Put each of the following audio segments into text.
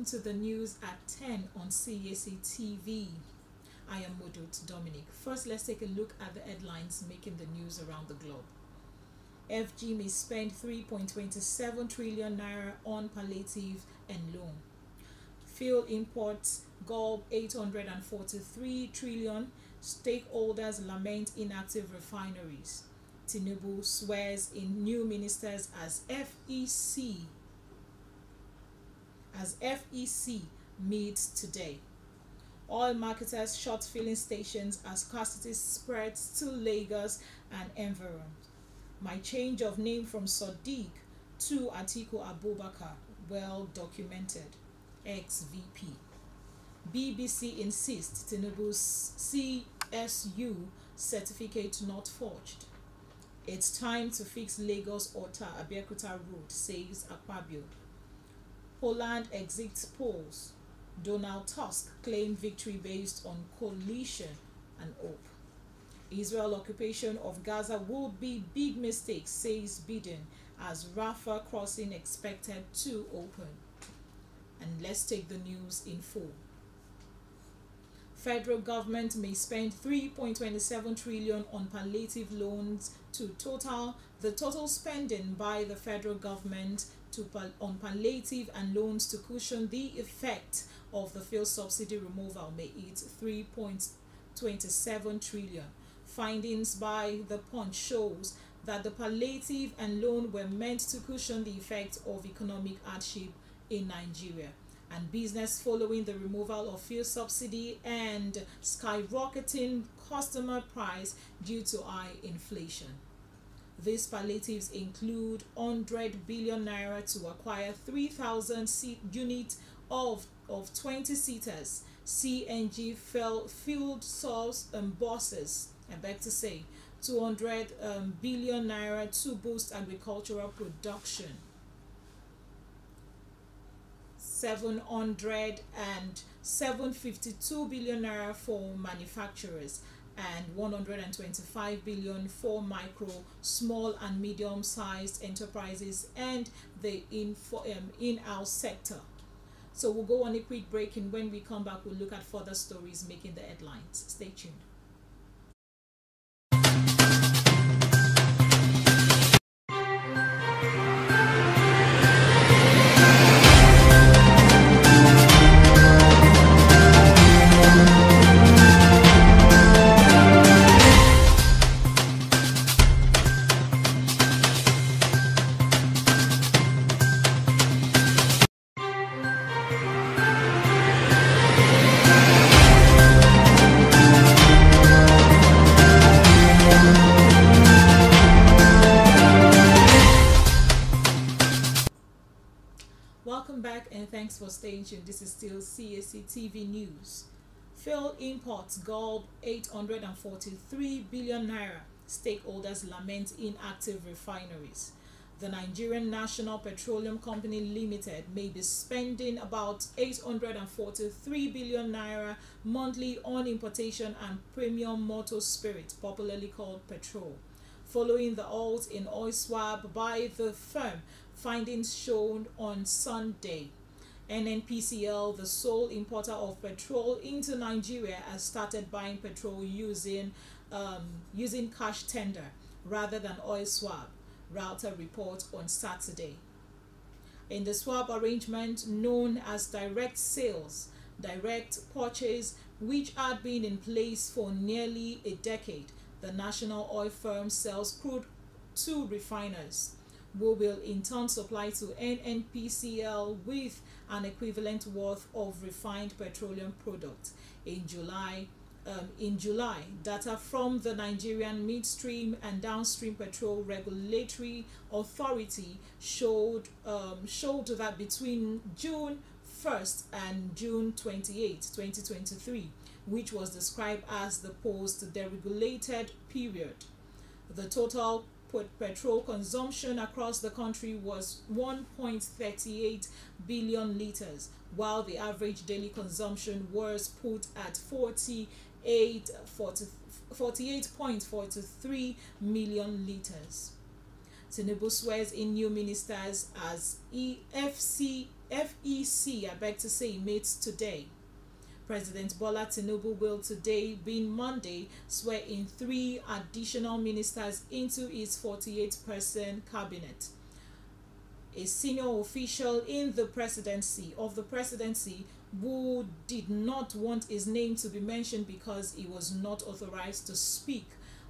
welcome to the news at 10 on Cactv. I am Modot Dominic. First, let's take a look at the headlines making the news around the globe. FG may spend 3.27 trillion naira on palliative and loan. Fuel imports gulp 843 trillion. Stakeholders lament inactive refineries. Tinubu swears in new ministers as FEC meets today. Oil marketers shut filling stations as scarcity spreads to Lagos and environs. My change of name from Sadiq to Atiku Abubakar, well documented. Ex-VP. BBC insists Tinubu's CSU certificate not forged. It's time to fix Lagos Ota Abeokuta Road, says Akpabio. Poland exits polls. Donald Tusk claimed victory based on coalition and hope. Israel occupation of Gaza would be big mistake, says Biden, as Rafah crossing expected to open. And let's take the news in full. Federal government may spend 3.27 trillion on palliative loans to the total spending by the federal government on palliative and loans to cushion the effect of the fuel subsidy removal may hit 3.27 trillion. Findings by the Punch shows that the palliative and loan were meant to cushion the effect of economic hardship in Nigeria and business following the removal of fuel subsidy and skyrocketing customer price due to high inflation. These palliatives include 100 billion naira to acquire 3,000 units of 20-seaters, CNG fueled source buses, I beg to say, 200 billion naira to boost agricultural production, 752 billion naira for manufacturers, and 125 billion for micro, small and medium-sized enterprises and the in-house sector. So we'll go on a quick break, and when we come back, we'll look at further stories making the headlines. Stay tuned. Welcome back and thanks for staying tuned. This is still Cactv News. Fuel imports gulp 843 billion naira. Stakeholders lament inactive refineries. The Nigerian National Petroleum Company Limited may be spending about 843 billion naira monthly on importation and premium motor spirit, popularly called petrol, following the halt in oil swap by the firm. Findings shown on Sunday. NNPCL, the sole importer of petrol into Nigeria, has started buying petrol using cash tender rather than oil swap, Router reports on Saturday. In the swap arrangement known as direct sales, direct purchase, which had been in place for nearly a decade, the national oil firm sells crude to refiners, who will in turn supply to NNPCL with an equivalent worth of refined petroleum products. In July, data from the Nigerian Midstream and Downstream Petrol Regulatory Authority showed that between June 1st and June 28, 2023, which was described as the post-deregulated period, the total petrol consumption across the country was 1.38 billion liters, while the average daily consumption was put at 48.43 million liters. Tinubu swears in new ministers as FEC FEC, I beg to say, meets today. President Bola Tinubu will today, being Monday, swear in 3 additional ministers into his 48-person cabinet. A senior official in the presidency who did not want his name to be mentioned because he was not authorized to speak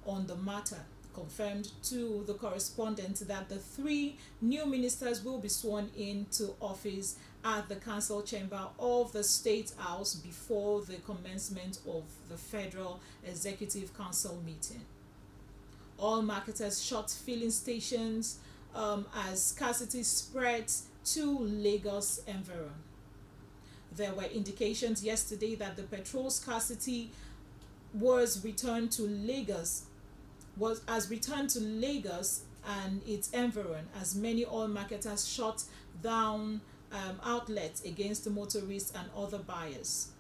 on the matter, confirmed to the correspondent that the 3 new ministers will be sworn into office at the council chamber of the State House before the commencement of the Federal Executive Council meeting. All marketers shut filling stations as scarcity spreads to Lagos environ. There were indications yesterday that the petrol scarcity was returned to Lagos and its environ, as many oil marketers shut down outlets against motorists and other buyers.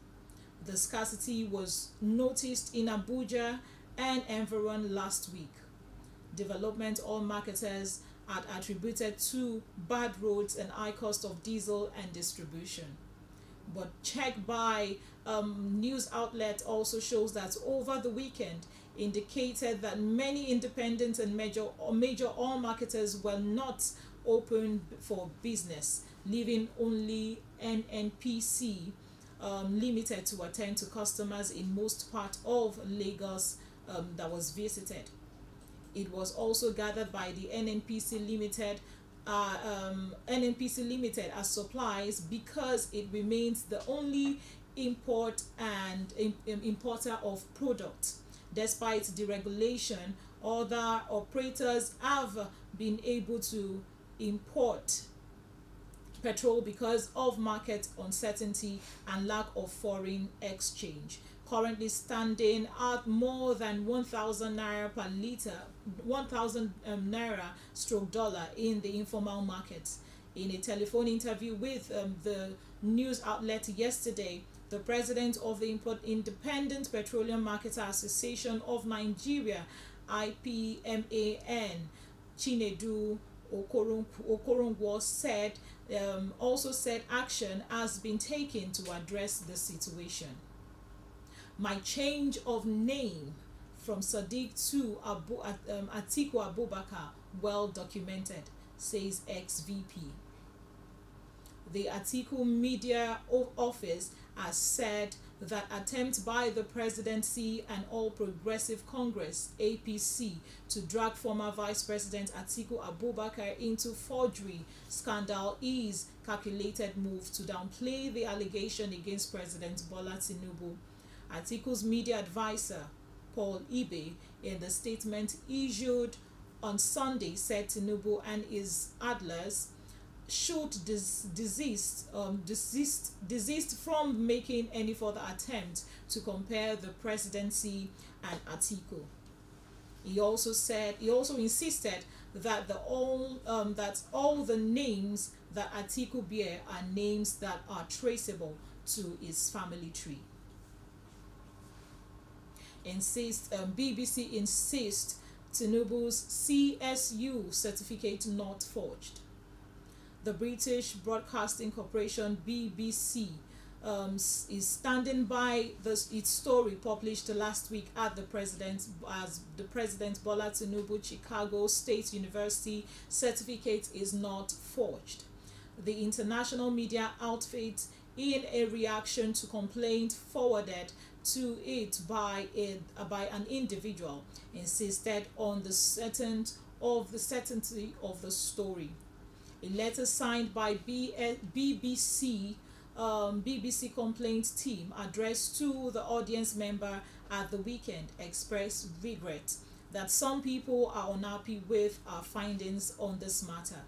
The scarcity was noticed in Abuja and environ last week. Development oil marketers had attributed to bad roads and high cost of diesel and distribution. But check by news outlet also shows that over the weekend indicated that many independent and major oil marketers were not open for business, leaving only NNPC limited to attend to customers in most part of Lagos that was visited. It was also gathered by the NNPC Limited as supplies because it remains the only importer of product. Despite deregulation, other operators have been able to import petrol because of market uncertainty and lack of foreign exchange, currently standing at more than 1,000 naira per liter, 1,000 naira stroke dollar in the informal market. In a telephone interview with the news outlet yesterday, the president of the Independent Petroleum Marketer Association of Nigeria, IPMAN, Chinedu Okorongwo, said action has been taken to address the situation. My change of name from Sadiq to Atiku Abubakar well documented, says ex-VP. The Atiku Media Office has said that attempt by the presidency and All Progressive Congress (APC) to drag former Vice President Atiku Abubakar into forgery scandal is calculated move to downplay the allegation against President Bola Tinubu. Atiku's media advisor, Paul Ibe, in the statement issued on Sunday, said Tinubu and his adlers should desist from making any further attempt to compare the presidency and Atiku. He also insisted that all the names that Atiku bear are names that are traceable to his family tree. BBC insists Tinubu's CSU certificate not forged. The British Broadcasting Corporation (BBC) is standing by its story published last week as the President Bola Tinubu Chicago State University certificate is not forged. The international media outfit, in a reaction to complaint forwarded to it by an individual, insisted on the certainty of the story. A letter signed by BBC complaint team addressed to the audience member at the weekend expressed regret that some people are unhappy with our findings on this matter.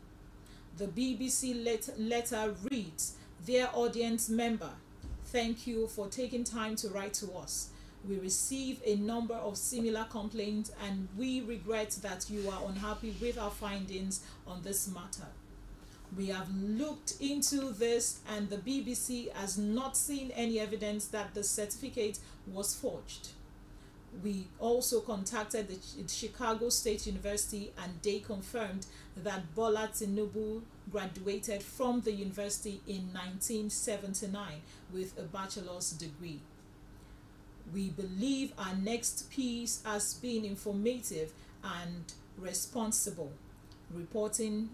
The BBC letter reads, "Dear audience member, thank you for taking time to write to us. We receive a number of similar complaints and we regret that you are unhappy with our findings on this matter. We have looked into this and the BBC has not seen any evidence that the certificate was forged. We also contacted the Chicago State University, and they confirmed that Bola Tinubu graduated from the university in 1979 with a bachelor's degree. We believe our next piece has been informative and responsible, reporting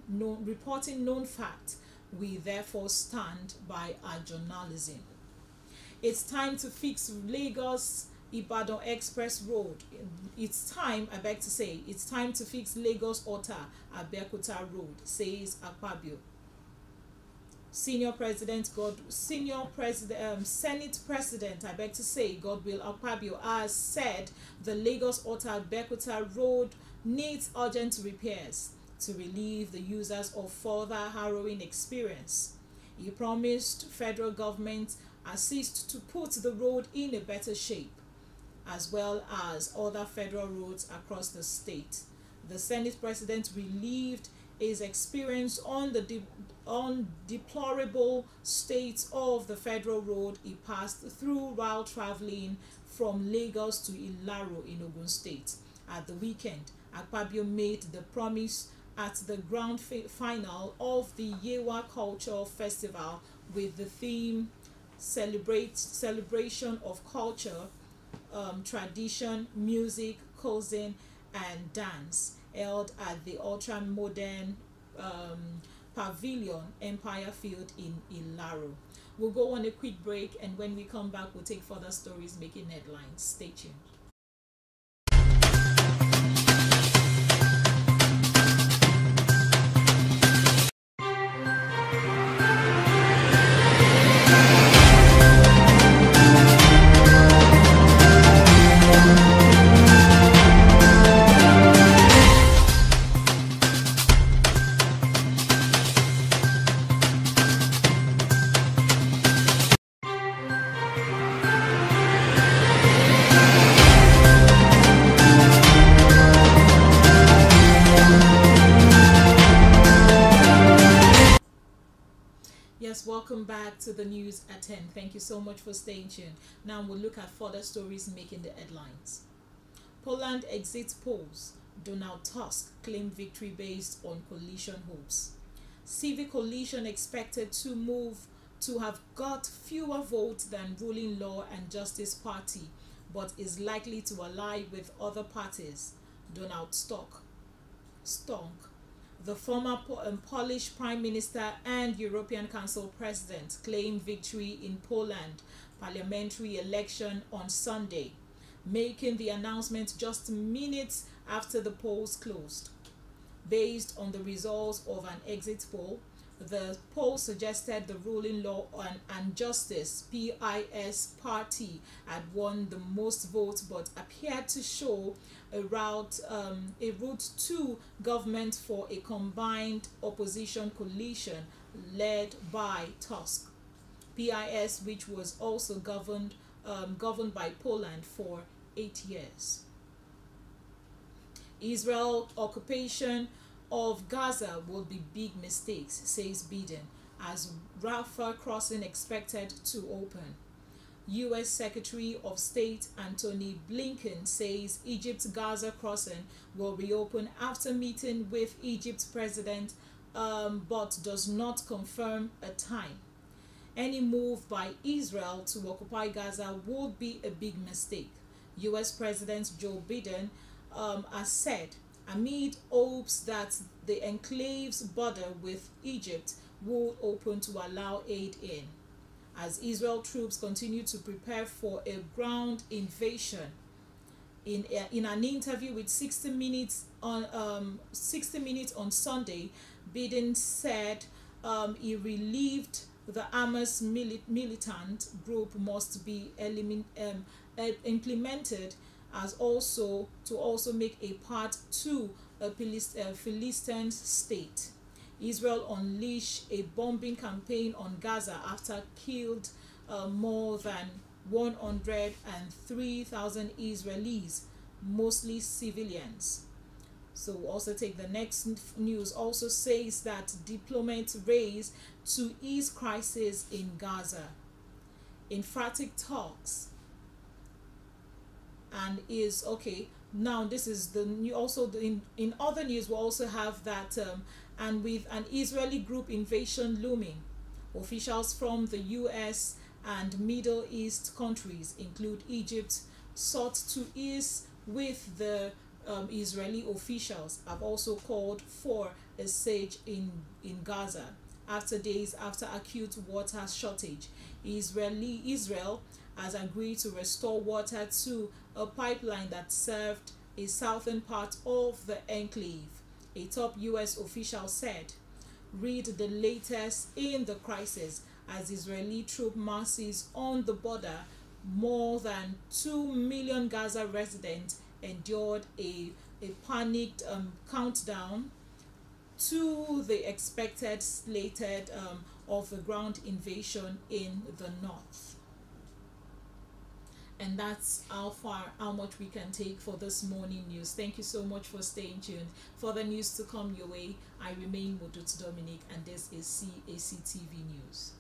known fact. We therefore stand by our journalism. It's time to fix Lagos Ibadan Express Road. It's time, I beg to say, it's time to fix Lagos Ota Abeokuta Road, says Akpabio. Senate President, I beg to say, Godwill Akpabio has said the Lagos Ota Abeokuta Road needs urgent repairs to relieve the users of further harrowing experience. He promised federal government assist to put the road in a better shape, as well as other federal roads across the state. The Senate President relieved his experience on the deplorable state of the federal road he passed through while traveling from Lagos to Ilaro in Ogun State. At the weekend, Akpabio made the promise at the grand final of the Yewa Culture Festival with the theme celebration of culture, tradition, music, cuisine, and dance, held at the ultra-modern Pavilion Empire Field in Ilaro. We'll go on a quick break, and when we come back, we'll take further stories making headlines. Stay tuned. Yes, welcome back to the news at 10. Thank you so much for staying tuned. Now we'll look at further stories making the headlines. Poland exits polls. Donald Tusk claimed victory based on coalition hopes. Civic coalition expected to have got fewer votes than ruling Law and Justice Party, but is likely to ally with other parties. Donald Tusk. The former Polish Prime Minister and European Council President claimed victory in Poland parliamentary election on Sunday, making the announcement just minutes after the polls closed. Based on the results of an exit poll, the poll suggested the ruling Law and Justice (PIS) party had won the most votes, but appeared to show a route to government for a combined opposition coalition led by Tusk. PIS, which was also governed by Poland for 8 years. Israel occupation of Gaza will be big mistakes, says Biden, as Rafah crossing expected to open. U.S. Secretary of State Antony Blinken says Egypt's Gaza crossing will reopen after meeting with Egypt's president, but does not confirm a time. Any move by Israel to occupy Gaza would be a big mistake, U.S. President Joe Biden has said, amid hopes that the enclave's border with Egypt will open to allow aid in. As Israel troops continue to prepare for a ground invasion. In an interview with 60 Minutes on Sunday, Biden said he relieved the Hamas militant group must be implemented as also make a part to a Philistine state. Israel unleashed a bombing campaign on Gaza after killed more than 103,000 Israelis, mostly civilians. So we'll also take the next news. Also says that diplomats race to ease crisis in Gaza. Emphatic talks. and is okay. Now this is the new. Also, in other news, we also have that, and with an Israeli group invasion looming, officials from the U.S. and Middle East countries, include Egypt, sought to ease with the Israeli officials, have also called for a siege in Gaza after days after acute water shortage. Israel has agreed to restore water to a pipeline that served a southern part of the enclave, a top US official said. Read the latest in the crisis as Israeli troop marches on the border. More than 2 million Gaza residents endured a panicked countdown to the expected slated of the ground invasion in the north. And that's how much we can take for this morning news. Thank you so much for staying tuned. For the news to come your way, I remain Modut Dominic, and this is CACTV News.